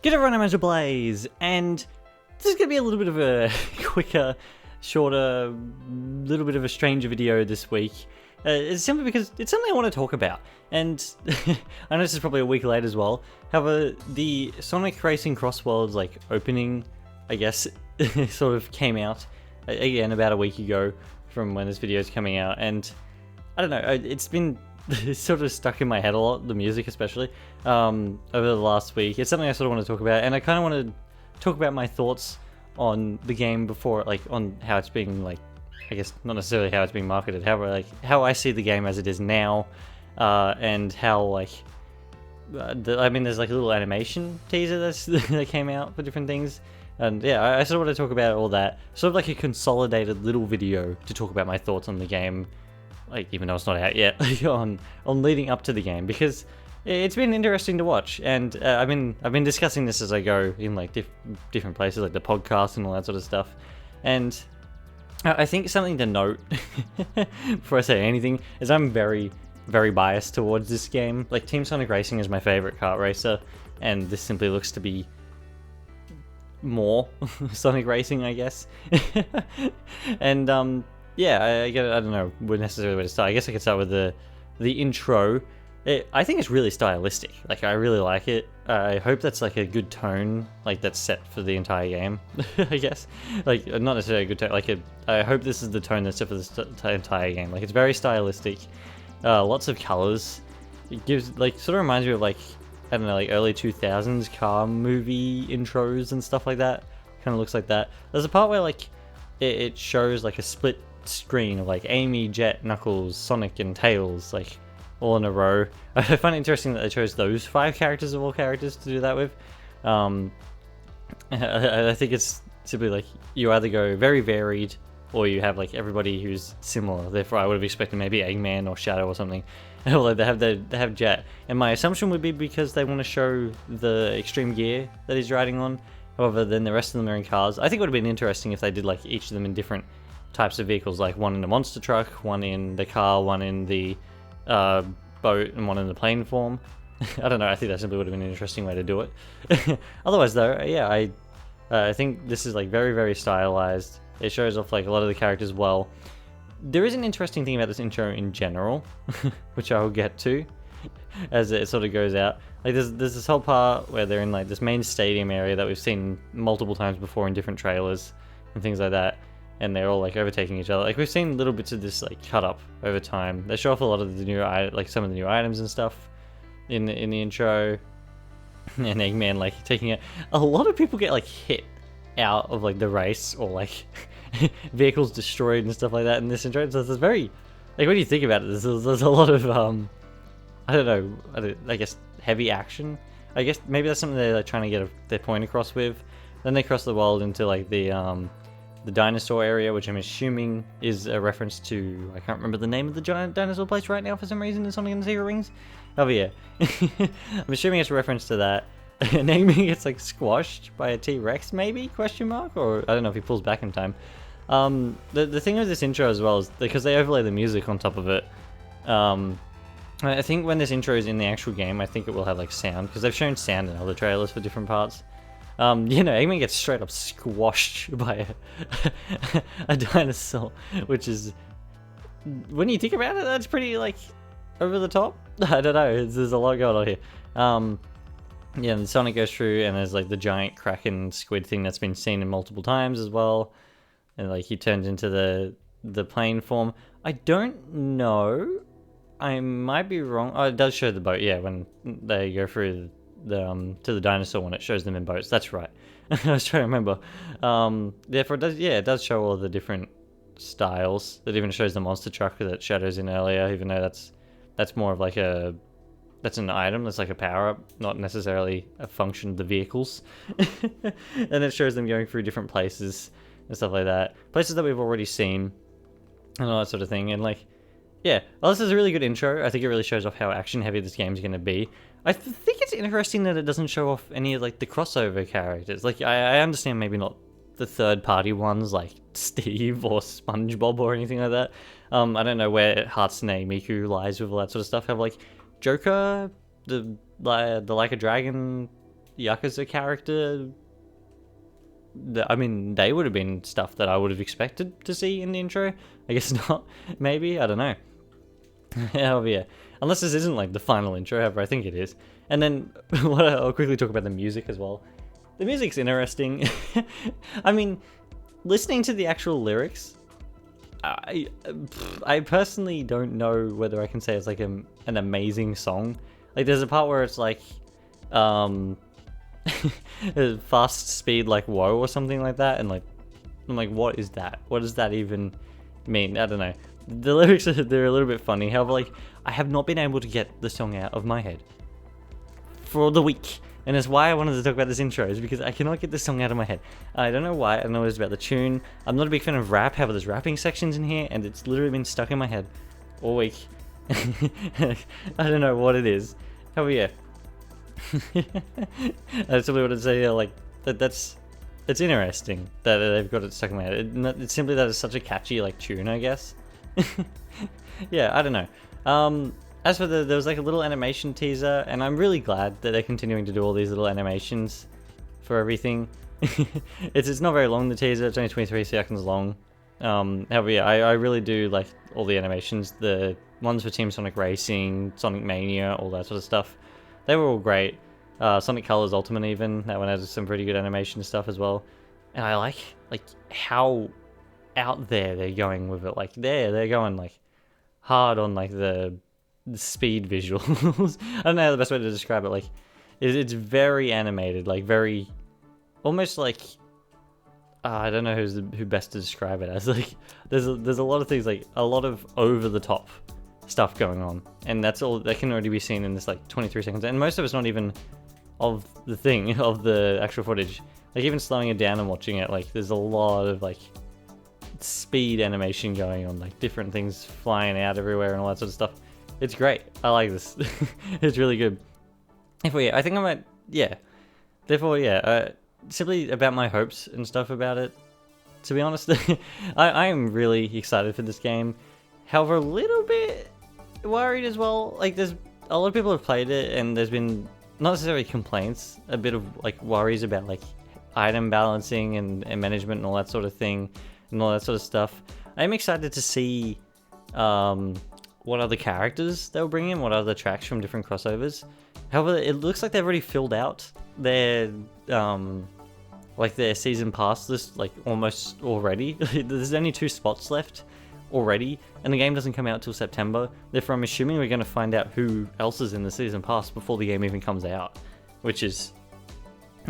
G'day everyone, I'm AzureBlaze, and this is going to be a little bit of a quicker, shorter, little bit of a stranger video this week. It's simply because it's something I want to talk about, and I know this is probably a week late as well. However, the Sonic Racing CrossWorlds opening, I guess, sort of came out again about a week ago from when this video is coming out, and I don't know, it's been sort of stuck in my head a lot, the music especially, over the last week. It's something I sort of want to talk about, and I kind of want to talk about my thoughts on the game before, on how it's being, I guess not necessarily how it's being marketed, how I see the game as it is now, and how, I mean, there's a little animation teaser that came out for different things, and yeah, I sort of want to talk about all that, sort of like a consolidated little video to talk about my thoughts on the game, even though it's not out yet, on leading up to the game, because it's been interesting to watch, and I've been discussing this as I go in different places, like the podcast and all that sort of stuff, and I think something to note before I say anything is I'm very, very biased towards this game. Team Sonic Racing is my favorite kart racer, and this simply looks to be more Sonic Racing, I guess. And yeah, I don't know necessarily where to start. I guess I could start with the intro. I think it's really stylistic. I really like it. I hope that's a good tone, that's set for the entire game. I guess, not necessarily a good tone. I hope this is the tone that's set for the entire game. It's very stylistic. Lots of colors. It gives sort of reminds me of I don't know, early 2000s car movie intros and stuff like that. Kind of looks like that. There's a part where it shows a split screen of Amy, Jet, Knuckles, Sonic, and Tails all in a row. I find it interesting that they chose those 5 characters of all characters to do that with. I think it's simply you either go very varied or you have everybody who's similar. Therefore, I would have expected maybe Eggman or Shadow or something. Although they have Jet, and my assumption would be because they want to show the extreme gear that he's riding on. However, then the rest of them are in cars. I think it would have been interesting if they did each of them in different types of vehicles, one in the monster truck, one in the car, one in the boat, and one in the plane form. I don't know, I think that simply would have been an interesting way to do it. Otherwise though, yeah, I think this is very, very stylized. It shows off a lot of the characters well. There is an interesting thing about this intro in general, which I will get to as it sort of goes out. There's this whole part where they're in this main stadium area that we've seen multiple times before in different trailers and things like that. And they're all overtaking each other. We've seen little bits of this cut up over time. They show off a lot of the new some of the new items and stuff in the intro. And Eggman taking it. A lot of people get hit out of the race, or vehicles destroyed and stuff like that in this intro. So it's very when you think about it, there's a lot of I don't know, I guess heavy action. I guess maybe that's something they're trying to get their point across with. Then they cross the world into the dinosaur area, which I'm assuming is a reference to, I can't remember the name of the giant dinosaur place right now for some reason in Sonic and the Secret Rings. Oh yeah. I'm assuming it's a reference to that. And Eggman gets squashed by a T-Rex maybe, question mark? Or I don't know if he pulls back in time. The thing with this intro as well is because they overlay the music on top of it. I think when this intro is in the actual game, I think it will have sound, because they've shown sound in other trailers for different parts. Eggman gets straight up squashed by a dinosaur, which is, when you think about it, that's pretty, over the top. I don't know, there's a lot going on here. Yeah, and Sonic goes through, and there's, the giant kraken squid thing that's been seen in multiple times as well. And, he turns into the plane form. I don't know, I might be wrong. Oh, it does show the boat, yeah, when they go through to the dinosaur one, it shows them in boats. That's right. I was trying to remember. Therefore, it does show all the different styles. It even shows the monster truck that Shadow's in earlier, even though that's more of that's an item. That's a power up, not necessarily a function of the vehicles. And it shows them going through different places and stuff like that, places that we've already seen and all that sort of thing. And yeah, well, this is a really good intro. I think it really shows off how action heavy this game is going to be. I think it's interesting that it doesn't show off any of the crossover characters. I understand maybe not the third party ones like Steve or SpongeBob or anything like that. I don't know where Hatsune Miku lies with all that sort of stuff. Have Joker, the Like a Dragon Yakuza character, I mean, they would have been stuff that I would have expected to see in the intro. I guess not. Maybe, I don't know. However, yeah. Unless this isn't like the final intro, however, I think it is. And then I'll quickly talk about the music as well. The music's interesting. I mean, listening to the actual lyrics, I personally don't know whether I can say it's like an amazing song. Like, there's a part where it's like, fast speed like whoa or something like that, and like, I'm like, what is that? What does that even mean? I don't know. The lyrics they're a little bit funny. However, like, I have not been able to get the song out of my head for the week. And that's why I wanted to talk about this intro, is because I cannot get this song out of my head. I don't know why. I don't know it's about the tune. I'm not a big fan of rap. However, there's rapping sections in here, and it's literally been stuck in my head all week. I don't know what it is. However, yeah. I simply wanted to say, like, it's interesting that they've got it stuck in my head. It's simply that it's such a catchy, like, tune, I guess. Yeah, I don't know. As for there was like a little animation teaser, and I'm really glad that they're continuing to do all these little animations for everything. It's not very long, the teaser. It's only 23 seconds long. However, yeah, I really do like all the animations. The ones for Team Sonic Racing, Sonic Mania, all that sort of stuff. They were all great. Sonic Colors Ultimate even, that one has some pretty good animation stuff as well. And I like how out there they're going with it. Like they're going like hard on like the speed visuals. I don't know the best way to describe it. Like it's very animated, like very almost like I don't know who best to describe it as. Like there's a lot of things, like a lot of over the top stuff going on, and that's all that can already be seen in this like 23 seconds, and most of it's not even of the thing of the actual footage. Like even slowing it down and watching it, like there's a lot of like speed animation going on, like different things flying out everywhere and all that sort of stuff. It's great. I like this. It's really good. Therefore, yeah, I think I might, yeah. Therefore, yeah, simply about my hopes and stuff about it. To be honest, I am really excited for this game. However, a little bit worried as well. Like, there's a lot of people have played it, and there's been not necessarily complaints, a bit of like worries about like item balancing and management and all that sort of thing, and all that sort of stuff. I'm excited to see what other characters they'll bring in, what other tracks from different crossovers. However, it looks like they've already filled out their like their season pass list, like almost already. There's only 2 spots left already, and the game doesn't come out till September. Therefore, I'm assuming we're going to find out who else is in the season pass before the game even comes out, which is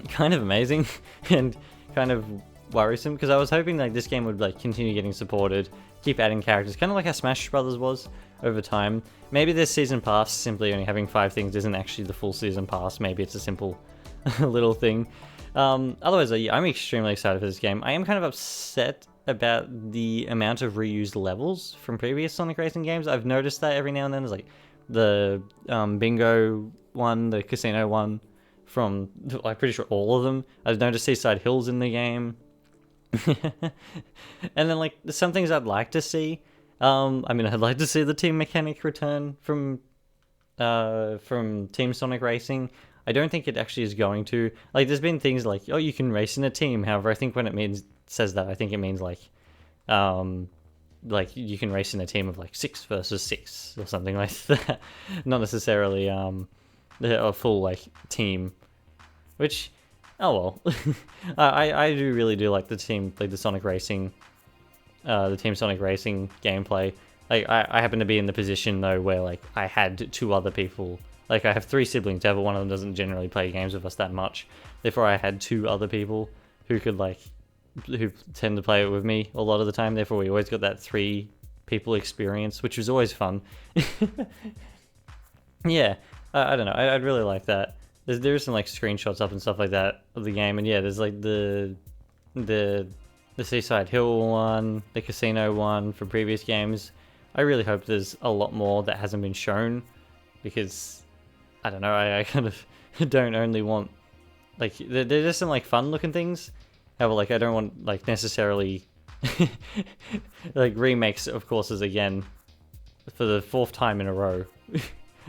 kind of amazing and kind of worrisome, because I was hoping like this game would like continue getting supported, keep adding characters, kind of like how Smash Brothers was over time. Maybe this season pass, simply only having 5 things, isn't actually the full season pass. Maybe it's a simple little thing. Otherwise, I'm extremely excited for this game. I am kind of upset about the amount of reused levels from previous Sonic Racing games. I've noticed that every now and then. There's like the bingo one, the casino one, from I'm pretty sure all of them. I've noticed Seaside Hills in the game. And then like some things I'd like to see. I mean, I'd like to see the team mechanic return from Team Sonic Racing. I don't think it actually is going to. Like, there's been things like, oh, you can race in a team. However, I think when it says that, I think it means like you can race in a team of like 6 versus 6 or something like that. Not necessarily a full like team, which, oh well. I really do like the team, like the Sonic Racing, the Team Sonic Racing gameplay. Like I happen to be in the position though where like I had 2 other people. Like, I have 3 siblings, however, one of them doesn't generally play games with us that much. Therefore, I had 2 other people who could, like, who tend to play it with me a lot of the time. Therefore, we always got that 3 people experience, which was always fun. Yeah, I don't know. I'd really like that. There's some, like, screenshots up and stuff like that of the game. And, yeah, there's, like, the Seaside Hill one, the Casino one from previous games. I really hope there's a lot more that hasn't been shown, because I don't know, I kind of don't only want, like, they're just some, like, fun-looking things. However, like, I don't want, like, necessarily, like, remakes of courses again for the 4th time in a row.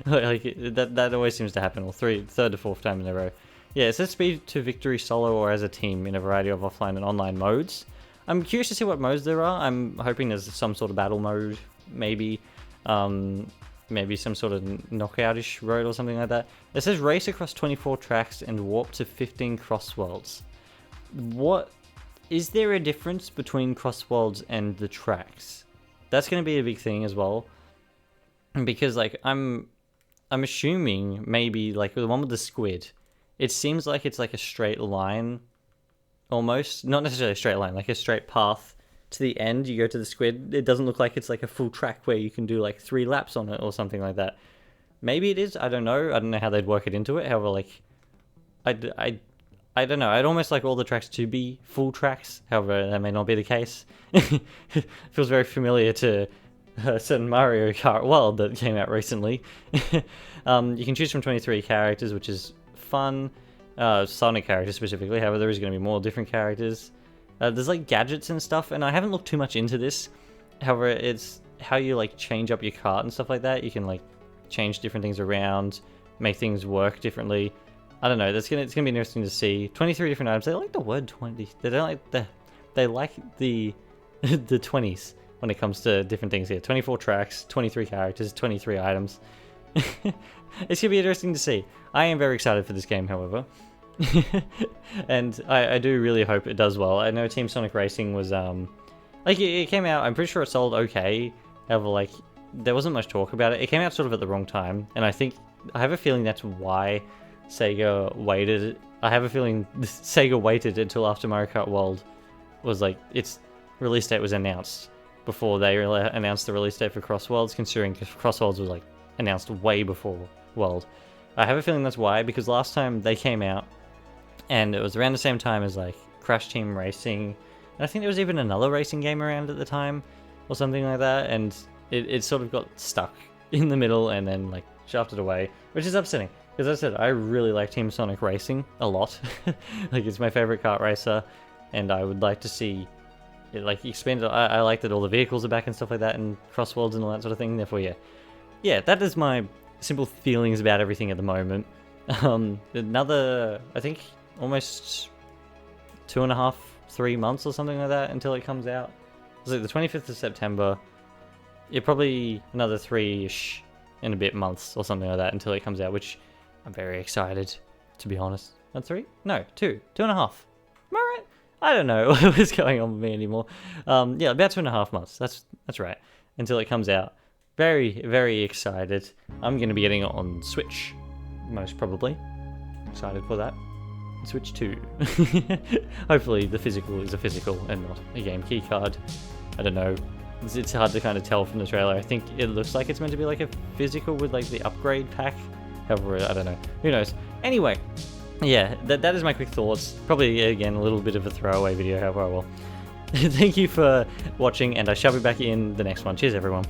Like, that always seems to happen, or third to 4th time in a row. Yeah, it says speed to victory solo or as a team in a variety of offline and online modes. I'm curious to see what modes there are. I'm hoping there's some sort of battle mode, maybe. Maybe some sort of knockoutish road or something like that. It says race across 24 tracks and warp to 15 CrossWorlds. What is there a difference between CrossWorlds and the tracks? That's going to be a big thing as well, because like I'm assuming maybe like the one with the squid. It seems like it's like a straight line, almost not necessarily a straight line, like a straight path to the end. You go to the squid. It doesn't look like it's like a full track where you can do like 3 laps on it or something like that. Maybe it is. I don't know. I don't know how they'd work it into it. However, like I don't know. I'd almost like all the tracks to be full tracks. However, that may not be the case. Feels very familiar to a certain Mario Kart world that came out recently. You can choose from 23 characters, which is fun. Sonic characters specifically. However, there is going to be more different characters. There's like gadgets and stuff, and I haven't looked too much into this. However, it's how you like change up your cart and stuff like that. You can like change different things around, make things work differently. I don't know. It's gonna be interesting to see. 23 different items. They like the word 20. They don't like they like the 20s when it comes to different things here. 24 tracks, 23 characters, 23 items. It's gonna be interesting to see. I am very excited for this game, however. And I do really hope it does well. I know Team Sonic Racing was like it came out, I'm pretty sure it sold okay. However, like there wasn't much talk about it. It came out sort of at the wrong time, and I have a feeling that's why Sega waited. I have a feeling Sega waited until after Mario Kart World was like its release date was announced before they announced the release date for CrossWorlds, considering CrossWorlds was like announced way before World. I have a feeling that's why, because last time they came out, and it was around the same time as like Crash Team Racing, and I think there was even another racing game around at the time, or something like that, and it sort of got stuck in the middle and then like shafted away, which is upsetting, because as I said, I really like Team Sonic Racing a lot. Like it's my favorite kart racer, and I would like to see it like expanded. I like that all the vehicles are back and stuff like that, and CrossWorlds and all that sort of thing. Therefore, yeah, that is my simple feelings about everything at the moment. Another, I think, almost 2.5, 3 months or something like that until it comes out. It's like the 25th of September. Yeah, probably another 3-ish and a bit months or something like that until it comes out, which I'm very excited, to be honest. Not 3? No, 2.5. Am I right? I don't know what's going on with me anymore. Yeah, about 2.5 months. That's right. Until it comes out. Very, very excited. I'm going to be getting it on Switch, most probably. Excited for that. Switch 2. Hopefully the physical is a physical and not a game key card. I don't know. It's hard to kind of tell from the trailer. I think it looks like it's meant to be like a physical with like the upgrade pack. However, I don't know. Who knows? Anyway, yeah, that is my quick thoughts. Probably, again, a little bit of a throwaway video, however I will. Thank you for watching, and I shall be back in the next one. Cheers, everyone.